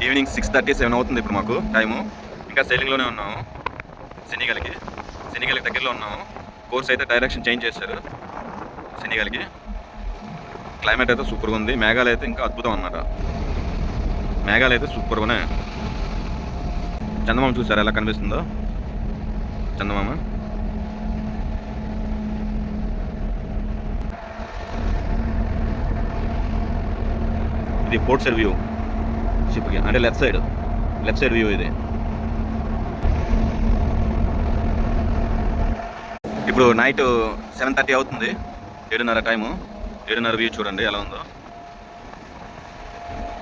Evening 6:30, 7 అవుతుంది ఇప్పుడు మాకు టైము. ఇంకా సైలింగ్లోనే ఉన్నాము. శనిగలికి దగ్గరలో ఉన్నాము. కోర్స్ అయితే డైరెక్షన్ చేంజ్ చేశారు శనిగలికి. క్లైమేట్ అయితే సూపర్గా ఉంది. మేఘాలు అయితే ఇంకా అద్భుతం అన్నమాట. మేఘాలు అయితే సూపర్గా ఉన్నాయి. చందమామ చూసారా ఎలా కనిపిస్తుందో? చందమామ ఇది పోర్ట్ సైడ్ వ్యూ షిప్కి, అంటే లెఫ్ట్ సైడ్ వ్యూ ఇది. ఇప్పుడు నైట్ 7:30 అవుతుంది. 7:30 టైము. 7:30 వ్యూ చూడండి ఎలా ఉందో.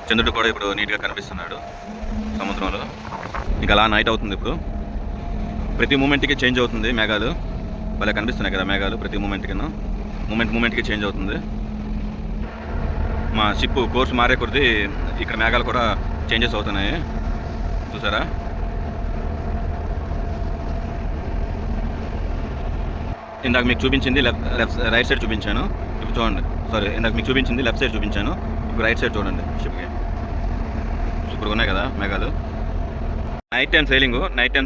చంద్రుడు కూడా ఇప్పుడు నీట్గా కనిపిస్తున్నాడు సముద్రంలో. ఇంకా అలా నైట్ అవుతుంది ఇప్పుడు. ప్రతి మూమెంట్కి చేంజ్ అవుతుంది మేఘాలు. భలే కనిపిస్తున్నాయి కదా మేఘాలు. ప్రతి మూమెంట్కి చేంజ్ అవుతుంది. మా షిప్ కోర్స్ మారే కొద్దీ ఇక్కడ మేఘాలు కూడా చేంజెస్ అవుతున్నాయి. చూసారా? ఇందాక మీకు చూపించింది రైట్ సైడ్ చూపించాను. ఇప్పుడు చూడండి. ఇందాక మీకు చూపించింది లెఫ్ట్ సైడ్ చూపించాను. ఇప్పుడు రైట్ సైడ్ చూడండి. షిప్కి సూపర్గా ఉన్నాయి కదా మేఘాలు. నైట్ టైం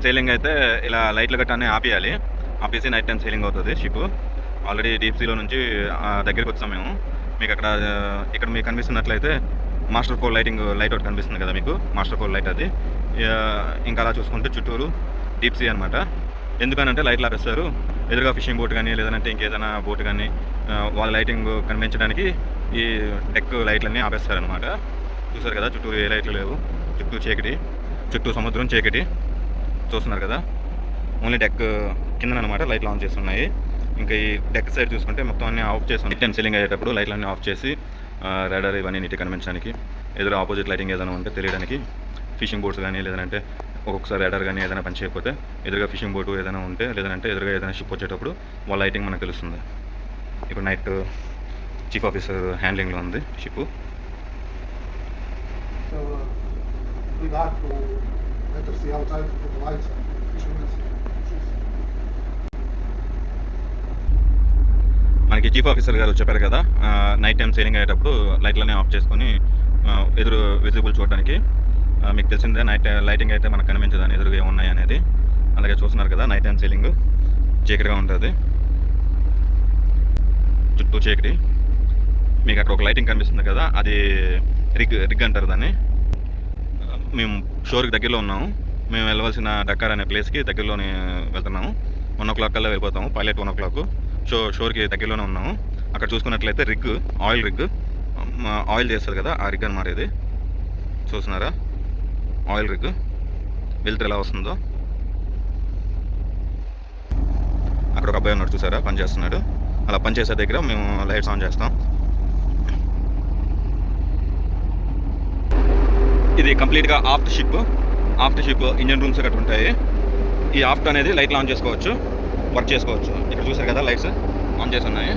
సైలింగ్ అయితే ఇలా లైట్లు గట్టానే ఆపేసి నైట్ టైం సైలింగ్ అవుతుంది షిప్. ఆల్రెడీ డీప్ సీలో నుంచి దగ్గరికి వచ్చాం మేము. మీకు ఇక్కడ మీకు కనిపిస్తున్నట్లయితే మాస్టర్ ఫోర్ లైట్ ఒకటి కనిపిస్తుంది కదా మీకు. మాస్టర్ ఫోర్ లైట్ అది. ఇంకా అలా చూసుకుంటే చుట్టూరు డీప్ సీ అనమాట. ఎందుకనంటే లైట్లు ఆపేస్తారు. ఎదురుగా ఫిషింగ్ బోట్ కానీ లేదంటే ఇంకేదైనా బోట్ కానీ వాళ్ళ లైటింగ్ కనిపించడానికి ఈ డెక్ లైట్లన్నీ ఆపేస్తారనమాట. చూసారు కదా చుట్టూ ఏ లైట్లు లేవు. చుట్టూ సముద్రం చీకటి. చూస్తున్నారు కదా, ఓన్లీ డెక్ కింద అనమాట లైట్లు ఆన్ చేస్తున్నాయి. ఇంకా ఈ డెక్ సైడ్ చూసుకుంటే మొత్తం అన్నీ ఆఫ్ చేసి నైట్ టైం సెల్లింగ్ అయ్యేటప్పుడు లైట్లన్నీ ఆఫ్ చేసి రాడార్ ఇవన్నీ నీట్గా కనిపించడానికి, ఎదురు ఆపోజిట్ లైటింగ్ ఏదైనా ఉంటే తెలియడానికి, ఫిషింగ్ బోట్స్ కానీ లేదంటే ఒక్కొక్కసారి రాడార్ కానీ ఏదైనా పని చేయకపోతే ఎదురుగా ఫిషింగ్ బోటు ఏదైనా ఉంటే లేదంటే ఎదురుగా ఏదైనా షిప్ వచ్చేటప్పుడు వాళ్ళ లైటింగ్ మనకు తెలుస్తుంది. ఇప్పుడు నైట్ చీఫ్ ఆఫీసర్ హ్యాండ్లింగ్లో ఉంది షిప్. మనకి చీఫ్ ఆఫీసర్ గారు చెప్పారు కదా, నైట్ టైం సెయిలింగ్ అయ్యేటప్పుడు లైట్లన్నీ ఆఫ్ చేసుకొని ఎదురు విజిబుల్ చూడడానికి. మీకు తెలిసిందే లైటింగ్ అయితే మనకు కనిపించదని ఎదురుగా ఏమున్నాయి అనేది. అలాగే చూస్తున్నారు కదా నైట్ టైం సెయిలింగ్ చీకటిగా ఉంటుంది, చుట్టూ చీకటి. మీకు అక్కడ ఒక లైటింగ్ కనిపిస్తుంది కదా, అది రిగ్ అంటారు దాన్ని. మేము షోర్కి దగ్గరలో ఉన్నాము. మేము వెళ్ళవలసిన డక్కార్ అనే ప్లేస్కి దగ్గరలోనే వెళ్తున్నాము. 1 o'clock కల్లా వెళ్ళిపోతాము. Pilot 1 o'clock. షోర్కి దగ్గరలోనే ఉన్నాము. అక్కడ చూసుకున్నట్లయితే ఆయిల్ చేస్తుంది కదా, ఆ రిగ్ అనమాట ఇది. చూస్తున్నారా ఆయిల్ రిగ్ వెళ్తే ఎలా వస్తుందో. అక్కడ ఒక అబ్బాయి ఉన్నాడు చూసారా, పని చేస్తున్నాడు. అలా పని చేసే దగ్గర మేము లైట్స్ ఆన్ చేస్తాం. ఇది కంప్లీట్గా ఆఫ్ట్ షిప్ ఇంజన్ రూమ్స్ అక్కడ ఉంటాయి. ఈ ఆఫ్ట్ అనేది లైట్లు ఆన్ చేసుకోవచ్చు, వర్క్ చేసుకోవచ్చు. ఇక్కడ చూసారు కదా లైట్స్ ఆన్ చేసి ఉన్నాయి.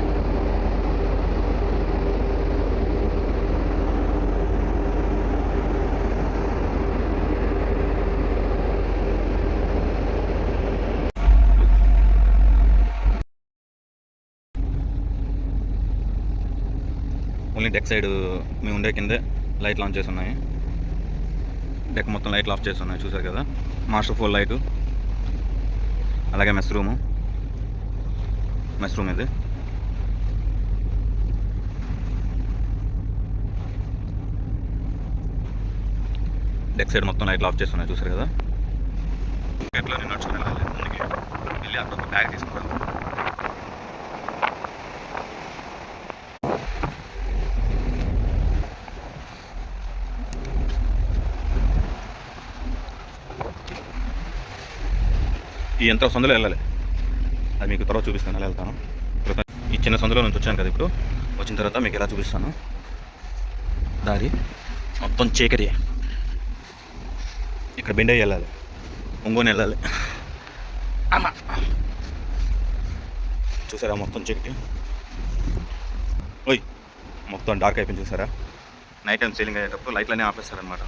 ఓన్లీ డెక్ సైడ్ మేము ఉండే కిందే లైట్లు ఆన్ చేసి ఉన్నాయి. డెక్ మొత్తం లైట్లు ఆఫ్ చేసి ఉన్నాయి. చూసారు కదా మాస్టర్ ఫోర్ లైటు. అలాగే మెస్ రూమ్ ఇది. డెక్ సైడ్ మొత్తం లైట్లు ఆఫ్ చేస్తున్నాయి. చూసారు కదా. ఎట్లా నేను నడుచుకుని వెళ్ళి అక్కడ ఒక బ్యాగ్ తీసుకున్నాను. ఈ యంత్రం సందులో వెళ్ళాలి, అది మీకు తర్వాత చూపిస్తాను. ఎలా వెళ్తాను ఈ చిన్న సందులో నుంచి వచ్చాను కదా. ఇప్పుడు వచ్చిన తర్వాత మీకు ఎలా చూపిస్తాను. దారి మొత్తం చీకటి. ఇక్కడ బెండయ్య వెళ్ళాలి, ఒంగోని వెళ్ళాలి. అమ్మా చూసారా మొత్తం చీకటి. మొత్తం డార్క్ అయిపోయింది. చూసారా నైట్ టైం సెయిలింగ్ అయ్యేటప్పుడు లైట్లన్నీ ఆపేస్తారనమాట.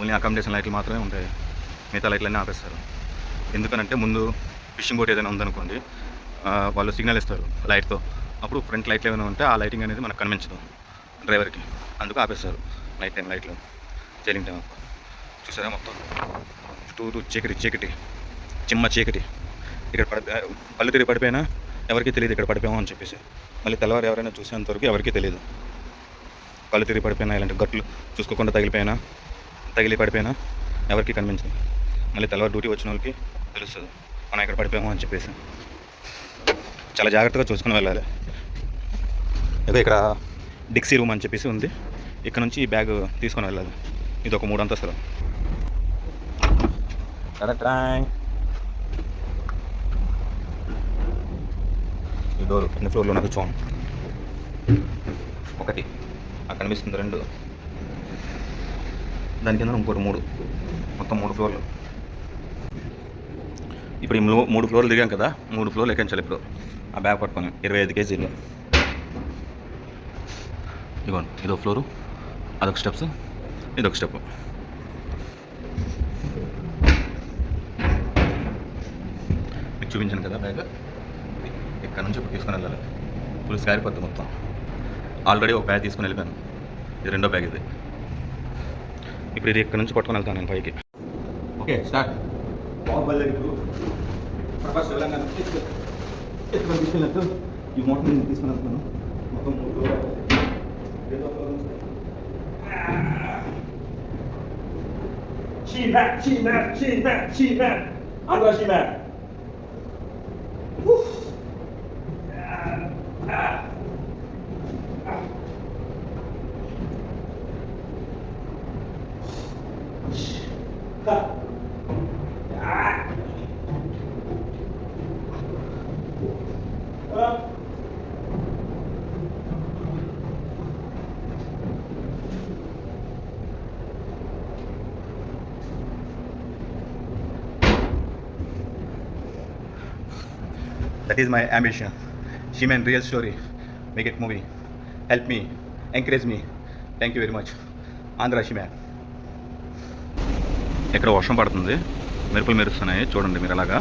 ఓన్లీ అకామిడేషన్ లైట్లు మాత్రమే ఉంటాయి, మిగతా లైట్లన్నీ ఆపేస్తారు. ఎందుకనంటే ముందు ఫిషింగ్ బోట్ ఏదైనా ఉందనుకోండి, వాళ్ళు సిగ్నల్ ఇస్తారు లైట్తో. అప్పుడు ఫ్రంట్ లైట్లు ఏమైనా ఉంటే ఆ లైటింగ్ అనేది మనకు కనిపించదు డ్రైవర్కి, అందుకు ఆపేస్తారు నైట్ టైం లైట్లు సెయిలింగ్ టైం. చూసారా మొత్తం చుట్టూరు చీకటి చిమ్మ చీకటి. ఇక్కడ పళ్ళు తిరిగి పడిపోయినా ఎవరికీ తెలియదు ఇక్కడ పడిపోయామో అని చెప్పేసి. మళ్ళీ తెల్లవారు ఎవరైనా చూసేంతవరకు ఎవరికీ తెలియదు. కళ్ళు తిరిగి పడిపోయినా ఇలాంటి గట్లు చూసుకోకుండా తగిలి పడిపోయినా ఎవరికి కనిపించదు. మళ్ళీ తెల్లవారు డ్యూటీ వచ్చిన వాళ్ళకి తెలుస్తుంది మనం ఇక్కడ పడిపోయాము అని చెప్పేసి. చాలా జాగ్రత్తగా చూసుకుని వెళ్ళాలి. ఏదో ఇక్కడ డిక్సీ రూమ్ అని చెప్పేసి ఉంది. ఇక్కడ నుంచి ఈ బ్యాగ్ తీసుకొని వెళ్ళాలి. ఇది ఒక 3 అంతస్తులు. ఈ డోర్ ఎన్ని ఫ్లోర్లో ఉన్నది చూడండి. 1 అక్కడ కనిపిస్తుంది, 2 దాని కింద ఇంకోటి 3, మొత్తం 3 ఫ్లోర్లు. ఇప్పుడు ఈ 3 ఫ్లోర్లు దిగాం కదా, 3 ఫ్లోర్లు ఎక్కించాలి ఇప్పుడు ఆ బ్యాగ్ పట్టుకొని 25 కేజీలు. ఇదిగోండి, ఇదో ఫ్లోరు, అదొక స్టెప్స్, ఇదొక స్టెప్. మీకు చూపించాను కదా బ్యాగ్, ఇక్కడ నుంచి ఇప్పుడు తీసుకొని వెళ్ళాలి. ఫుల్ స్కారిపోద్ది మొత్తం. ఆల్రెడీ ఒక బ్యాగ్ తీసుకొని వెళ్ళిపోయాను, ఇది 2వ బ్యాగ్ ఇది. ఇప్పుడు ఇది ఇక్కడ నుంచి పట్టుకొని వెళ్తాను నేను పైకి. Okay start. ప్రకాష్ ఎత్తుకొని తీసుకెళ్ళినట్టు ఈ మోటార్ నేను తీసుకొని వెళ్తున్నాను. మొత్తం 3 floor. That is my ambition. She-Man real story. Make it movie. Help me. Encourage me. Thank you very much. Andhra She-Man. ఇక్కడ వర్షం పడుతుంది, మెరుపులు మెరుస్తున్నాయి చూడండి మీరు అలాగా.